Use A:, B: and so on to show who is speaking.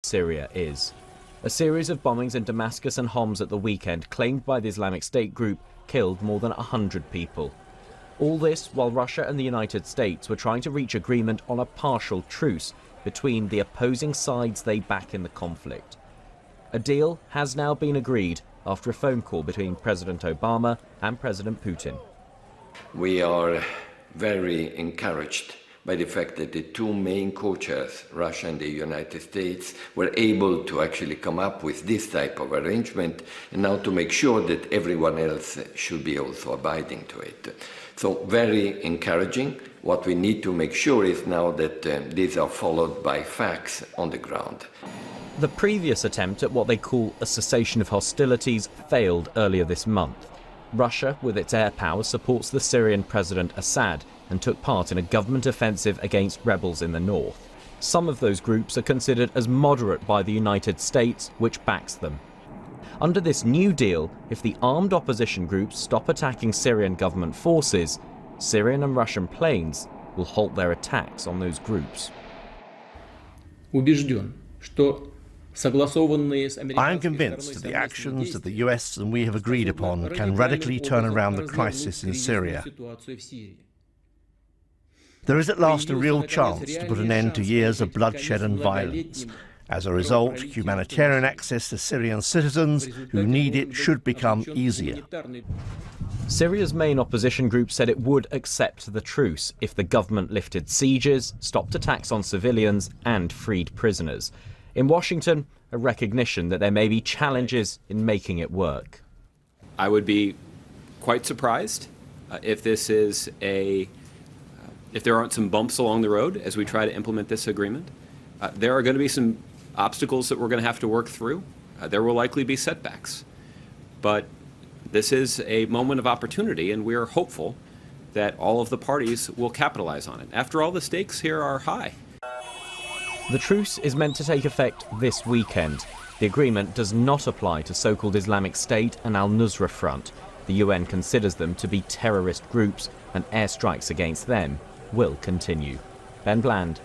A: Syria is. A series of bombings in Damascus and Homs at the weekend, claimed by the Islamic State group, killed more than 100 people. All this while Russia and the United States were trying to reach agreement on a partial truce between the opposing sides they back in the conflict. A deal has now been agreed after a phone call between President Obama and President Putin.
B: We are very encouraged by the fact that the two main co-chairs, Russia and the United States, were able to actually come up with this type of arrangement, and now to make sure that everyone else should be also abiding to it. So very encouraging. What we need to make sure is now that these are followed by facts on the ground.
A: The previous attempt at what they call a cessation of hostilities failed earlier this month. Russia, with its air power, supports the Syrian President Assad and took part in a government offensive against rebels in the north. Some of those groups are considered as moderate by the United States, which backs them. Under this new deal, if the armed opposition groups stop attacking Syrian government forces, Syrian and Russian planes will halt their attacks on those groups.
C: I am convinced that the actions that the US and we have agreed upon can radically turn around the crisis in Syria. There is at last a real chance to put an end to years of bloodshed and violence. As a result, humanitarian access to Syrian citizens who need it should become easier.
A: Syria's main opposition group said it would accept the truce if the government lifted sieges, stopped attacks on civilians and freed prisoners. In Washington, a recognition that there may be challenges in making it work.
D: I would be quite surprised if there aren't some bumps along the road as we try to implement this agreement. There are going to be some obstacles that we're going to have to work through. There will likely be setbacks. But this is a moment of opportunity, and we are hopeful that all of the parties will capitalize on it. After all, the stakes here are high.
A: The truce is meant to take effect this weekend. The agreement does not apply to so-called Islamic State and al-Nusra Front. The UN considers them to be terrorist groups, and airstrikes against them will continue. Ben Bland,